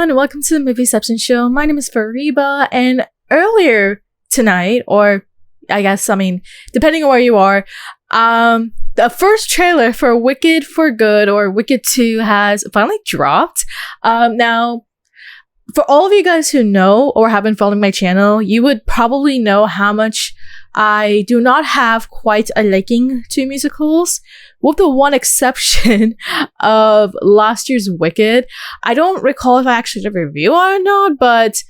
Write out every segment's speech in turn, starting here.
everyone, welcome to the Movieception Show. My name is Fariba, and earlier tonight, or depending on where you are, the first trailer for Wicked for Good, or Wicked 2, has finally dropped. Now, for all of you guys who know or have been following my channel, you would probably know how much I do not have quite a liking to musicals, with the one exception of last year's Wicked. I don't recall if I actually did a review on it or not, but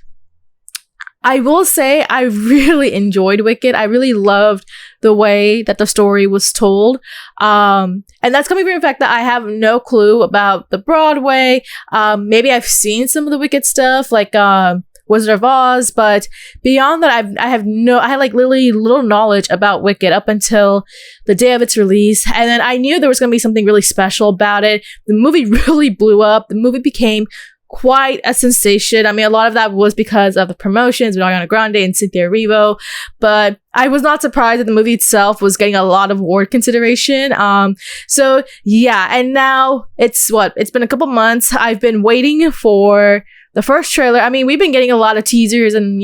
I will say I really enjoyed Wicked. I really loved the way that the story was told. And that's coming from the fact that I have no clue about the Broadway. Maybe I've seen some of the Wicked stuff, like Wizard of Oz, but beyond that, I had literally little knowledge about Wicked up until the day of its release. And then I knew there was going to be something really special about it. The movie really blew up. The movie became quite a sensation. I mean, a lot of that was because of the promotions with Ariana Grande and Cynthia Erivo, but I was not surprised that the movie itself was getting a lot of award consideration. So yeah, and now it's been a couple months. I've been waiting for the first trailer. I mean, we've been getting a lot of teasers and,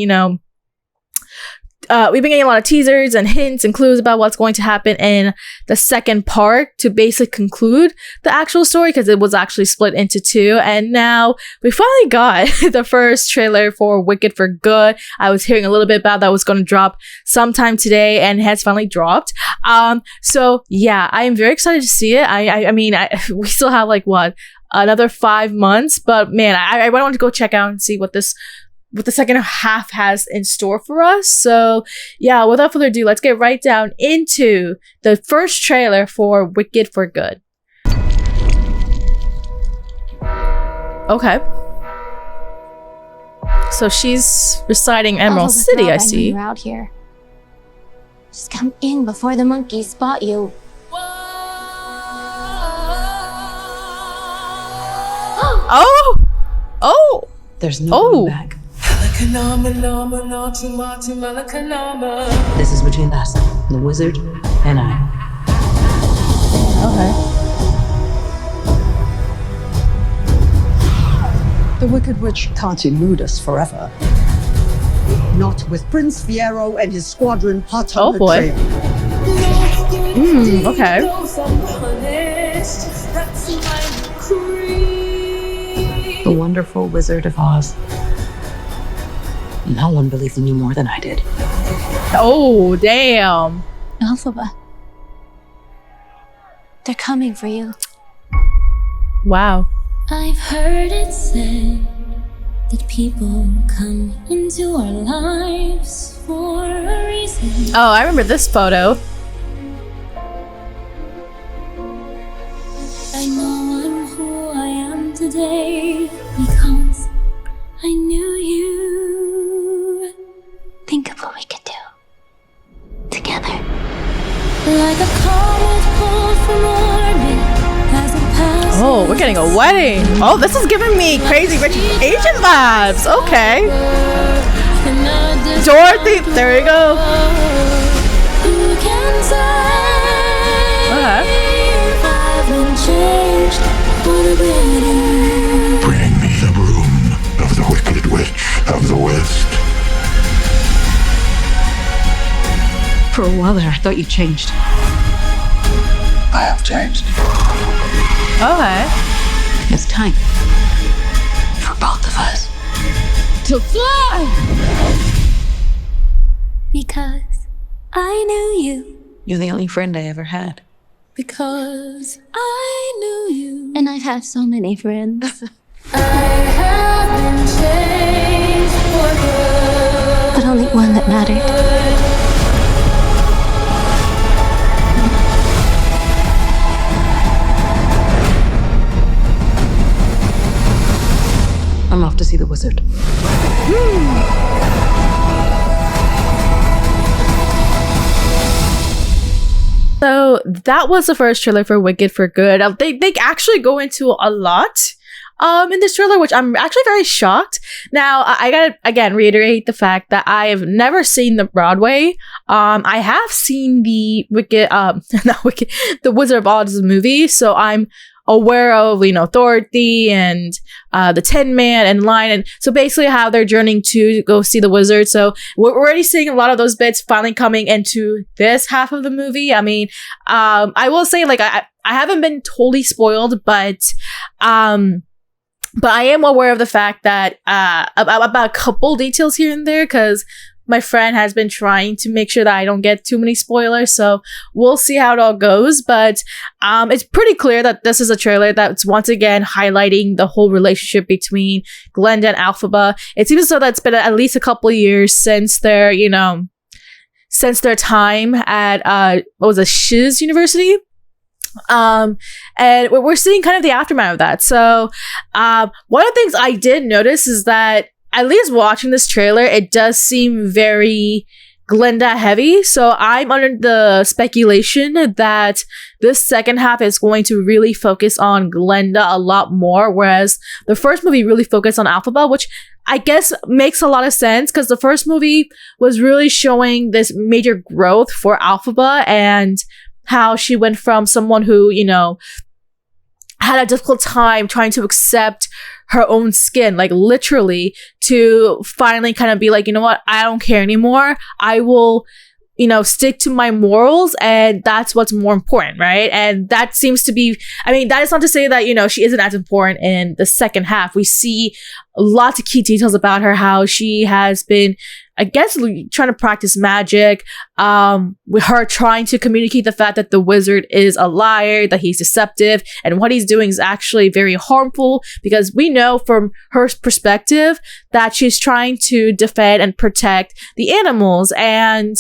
hints and clues about what's going to happen in the second part to basically conclude the actual story, because it was actually split into two. And now we finally got the first trailer for Wicked for Good. I was hearing a little bit about that was going to drop sometime today, and it has finally dropped. So yeah, I am very excited to see it. I mean, we still have another 5 months, but man, I want to go check out and see what the second half has in store for us. So yeah, without further ado, let's get right down into the first trailer for Wicked for Good. Okay. So she's reciting Emerald City, I see. You're out here. Just come in before the monkeys spot you. Oh! There's no going back. This is between us, the wizard, and I. Okay. The Wicked Witch can't elude us forever. Not with Prince Fiero and his squadron hot on Oh boy. Okay. The wonderful Wizard of Oz. No one believed in me more than I did. Oh, damn. Alphaba. They're coming for you. Wow. I've heard it said that people come into our lives for a reason. Oh, I remember this photo. I know I'm who I am today because I knew you. Think of what we could do together. Like a comet pulled from orbit as it passes. Oh, we're getting a wedding. Oh, this is giving me Crazy Rich Asian vibes. Okay. Dorothy, there you go. Who can say Okay. if I haven't changed for the better? Bring me the broom of the Wicked Witch of the West. For a while there, I thought you changed. I have changed. Okay. It's time for both of us To fly. Because I knew you. You're the only friend I ever had. Because I knew you. And I've had so many friends. I have been changed for good. But only one that mattered. I'm off to see the wizard. So that was the first trailer for Wicked for Good. They actually go into a lot in this trailer, which I'm actually very shocked. Now, I gotta again reiterate the fact that I have never seen the Broadway. I have seen the Wicked, not Wicked, the Wizard of Oz movie, so I'm aware of, you know, Dorothy and the Tin Man and Lion. And so basically how they're journeying to go see the wizard. So we're already seeing a lot of those bits finally coming into this half of the movie. I mean, I will say, like, I haven't been totally spoiled, but I am aware of the fact that about a couple details here and there, because my friend has been trying to make sure that I don't get too many spoilers. So we'll see how it all goes. But it's pretty clear that this is a trailer that's once again highlighting the whole relationship between Glenda and Elphaba. It seems as though that's been at least a couple of years since their, you know, since their time at what was it, Shiz University. And we're seeing kind of the aftermath of that. So one of the things I did notice is that, at least watching this trailer, it does seem very Glenda heavy. So I'm under the speculation that this second half is going to really focus on Glenda a lot more, whereas the first movie really focused on Elphaba, which I guess makes a lot of sense because the first movie was really showing this major growth for Elphaba and how she went from someone who, you know, had a difficult time trying to accept her own skin, like literally, to finally kind of be like, you know what, I don't care anymore. I will, you know, stick to my morals, and that's what's more important, right? And that seems to be, I mean, that is not to say that, you know, she isn't as important in the second half. We see lots of key details about her, how she has been, I guess, trying to practice magic, with her trying to communicate the fact that the wizard is a liar, that he's deceptive, and what he's doing is actually very harmful, because we know from her perspective that she's trying to defend and protect the animals. And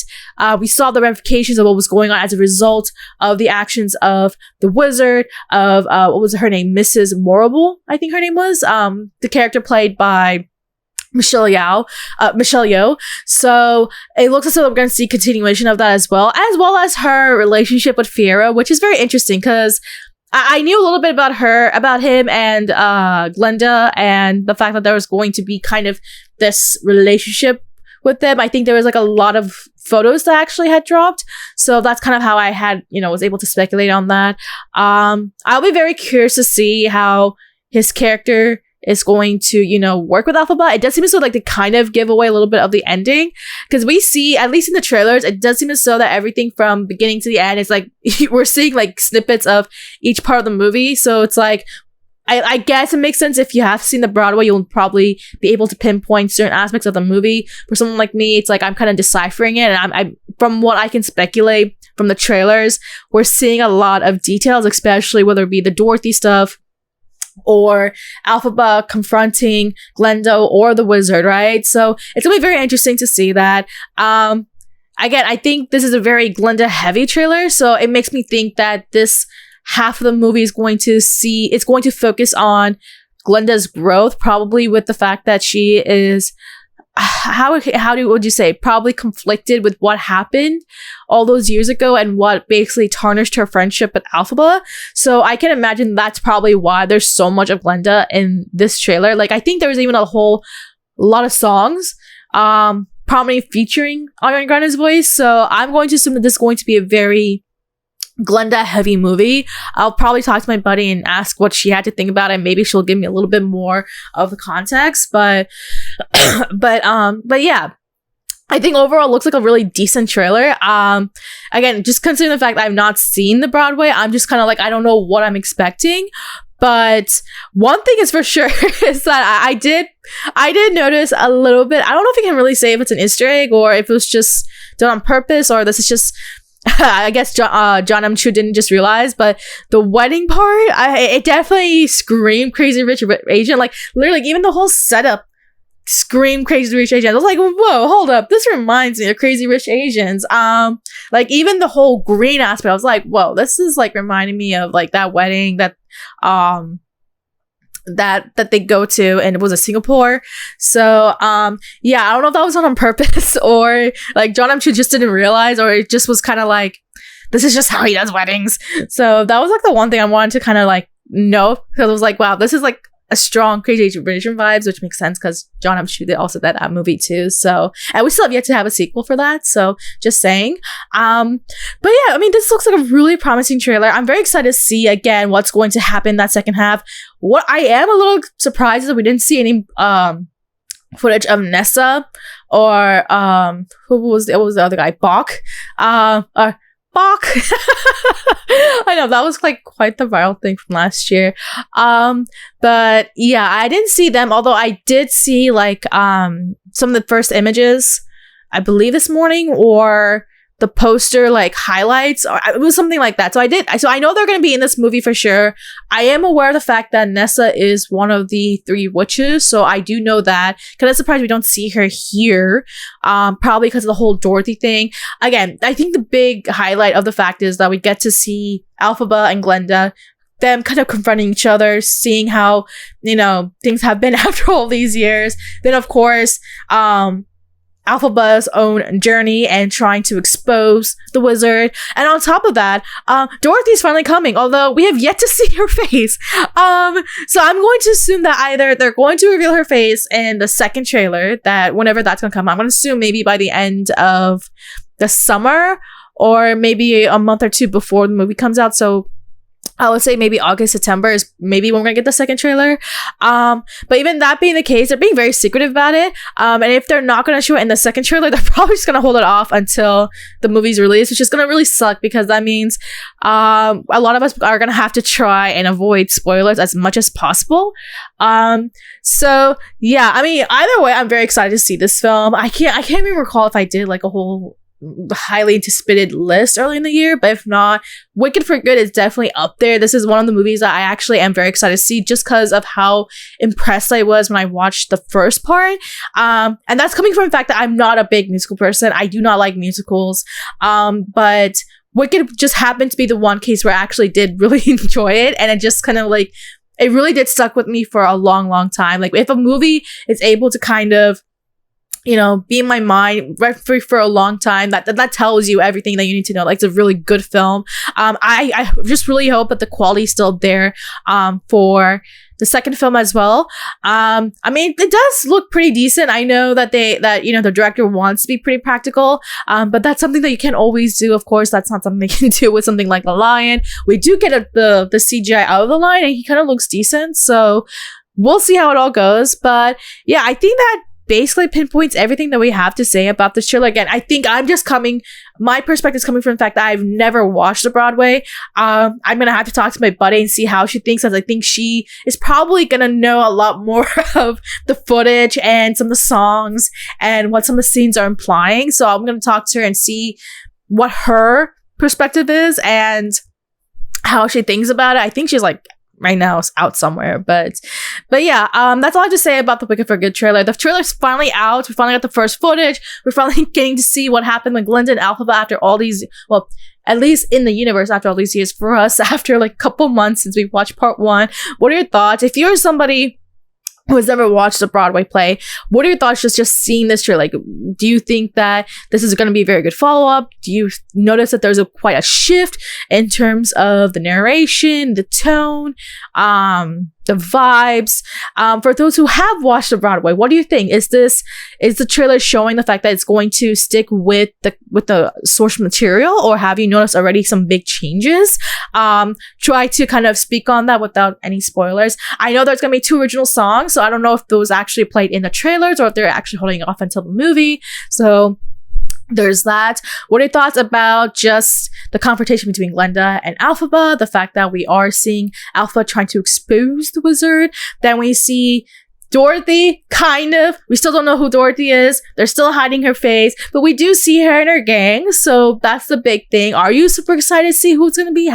we saw the ramifications of what was going on as a result of the actions of the wizard, of, what was her name? Mrs. Morrible, I think her name was, the character played by Michelle Yeoh. So it looks as though we're going to see continuation of that as well as her relationship with Fiero, which is very interesting because I knew a little bit about him and Glenda, and the fact that there was going to be kind of this relationship with them. I think there was like a lot of photos that actually had dropped, so that's kind of how I had, you know, was able to speculate on that. I'll be very curious to see how his character is going to, you know, work with Elphaba. It does seem as though like they kind of give away a little bit of the ending, because we see, at least in the trailers, it does seem as though that everything from beginning to the end is like we're seeing like snippets of each part of the movie. So it's like, I guess it makes sense if you have seen the Broadway, you'll probably be able to pinpoint certain aspects of the movie. For someone like me, it's like I'm kind of deciphering it, and I'm from what I can speculate from the trailers, we're seeing a lot of details, especially whether it be the Dorothy stuff or Elphaba confronting Glenda or the wizard, right? So it's gonna be very interesting to see that. Again, I think this is a very Glenda heavy trailer, so it makes me think that this half of the movie is going to focus on Glenda's growth, probably with the fact that she is would you say, probably conflicted with what happened all those years ago and what basically tarnished her friendship with Elphaba. So I can imagine that's probably why there's so much of Glenda in this trailer. Like, I think there's even a whole lot of songs prominently featuring Ariana Grande's voice. So I'm going to assume that this is going to be a very Glenda heavy movie. I'll probably talk to my buddy and ask what she had to think about it. Maybe she'll give me a little bit more of the context, but yeah, I think overall it looks like a really decent trailer. Again, just considering the fact that I've not seen the Broadway, I'm just kind of like, I don't know what I'm expecting. But one thing is for sure is that I did notice a little bit. I don't know if you can really say if it's an Easter egg or if it was just done on purpose, or this is just I guess John M. Chu didn't just realize, but the wedding part, it definitely screamed Crazy Rich Asian. Like, literally, even the whole setup screamed Crazy Rich Asians. I was like, whoa, hold up, this reminds me of Crazy Rich Asians. Like, even the whole green aspect, I was like, whoa, this is like reminding me of like that wedding that that they go to, and it was in Singapore. So yeah, I don't know if that was on purpose or like John M. Chu just didn't realize, or it just was kind of like, this is just how he does weddings. So that was like the one thing I wanted to kind of like know, because I was like, wow, this is like a strong Crazy Rich Asian vibes, which makes sense because John M. Chu did also that movie too. So, and we still have yet to have a sequel for that. So, just saying. But yeah, I mean, this looks like a really promising trailer. I'm very excited to see again what's going to happen in that second half. What I am a little surprised is that we didn't see any footage of Nessa or what was the other guy? Bach. Bach. I know that was like quite the viral thing from last year. But yeah, I didn't see them, although I did see like some of the first images, I believe this morning, or the poster like highlights, or it was something like that. So I know they're going to be in this movie for sure. I am aware of the fact that Nessa is one of the 3 witches, so I do know that. Kind of surprised we don't see her here, probably because of the whole Dorothy thing. Again, I think the big highlight of the fact is that we get to see Elphaba and Glenda, them kind of confronting each other, seeing how, you know, things have been after all these years. Then of course, Elphaba's own journey and trying to expose the wizard. And on top of that, Dorothy's finally coming, although we have yet to see her face. So I'm going to assume that either they're going to reveal her face in the second trailer, that whenever that's going to come out, I'm going to assume maybe by the end of the summer, or maybe a month or 2 before the movie comes out. So I would say maybe August, September is maybe when we're gonna get the second trailer. But even that being the case, they're being very secretive about it. And if they're not gonna show it in the second trailer, they're probably just gonna hold it off until the movie's released, which is gonna really suck, because that means a lot of us are gonna have to try and avoid spoilers as much as possible. So yeah, I mean, either way, I'm very excited to see this film. I can't even recall if I did like a whole highly anticipated list early in the year, but if not, Wicked for Good is definitely up there. This is one of the movies that I actually am very excited to see, just because of how impressed I was when I watched the first part. And that's coming from the fact that I'm not a big musical person. I do not like musicals. But Wicked just happened to be the one case where I actually did really enjoy it, and it just kind of like, it really did stuck with me for a long time. Like, if a movie is able to kind of, you know, be in my mind for a long time, that tells you everything that you need to know. Like, it's a really good film. I just really hope that the quality is still there for the second film as well. I mean, it does look pretty decent. I know that you know, the director wants to be pretty practical, but that's something that you can't always do. Of course, that's not something they can do with something like The Lion. We do get the CGI out of The Lion, and he kind of looks decent. So we'll see how it all goes. But yeah, I think that basically pinpoints everything that we have to say about this trailer. Again, I think my perspective is coming from the fact that I've never watched the Broadway. I'm gonna have to talk to my buddy and see how she thinks, as I think she is probably gonna know a lot more of the footage and some of the songs and what some of the scenes are implying. So I'm gonna talk to her and see what her perspective is and how she thinks about it. I think she's like, right now is out somewhere, but yeah, that's all I have to say about the Wicked for Good trailer. The trailer's finally out. We finally got the first footage. We're finally getting to see what happened with Glenda and Elphaba after all these, well, at least in the universe after all these years. For us, after like a couple months since we watched part 1. What are your thoughts? If you're somebody who has never watched a Broadway play, what are your thoughts just seeing this trailer? Like, do you think that this is going to be a very good follow-up? Do you notice that there's quite a shift in terms of the narration, the tone, the vibes? For those who have watched the Broadway, what do you think? Is the trailer showing the fact that it's going to stick with the source material, or have you noticed already some big changes? Try to kind of speak on that without any spoilers. I know there's going to be 2 original songs, so I don't know if those actually played in the trailers or if they're actually holding off until the movie. So there's that. What are your thoughts about just the confrontation between Glenda and Elphaba? The fact that we are seeing Elphaba trying to expose the wizard. Then we see Dorothy, kind of. We still don't know who Dorothy is. They're still hiding her face, but we do see her and her gang. So that's the big thing. Are you super excited to see who it's going to be?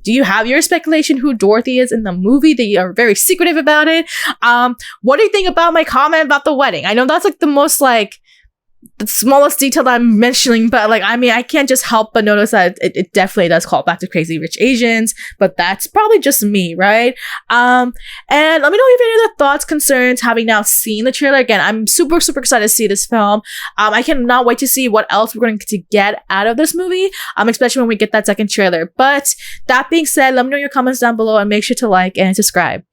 Do you have your speculation who Dorothy is in the movie? They are very secretive about it. What do you think about my comment about the wedding? I know that's like the most like the smallest detail that I'm mentioning, but like, I mean, I can't just help but notice that it definitely does call back to Crazy Rich Asians, but that's probably just me, right? And let me know if you have any other thoughts, concerns, having now seen the trailer. Again, I'm super excited to see this film. I cannot wait to see what else we're going to get out of this movie, especially when we get that second trailer. But that being said, let me know your comments down below and make sure to like and subscribe.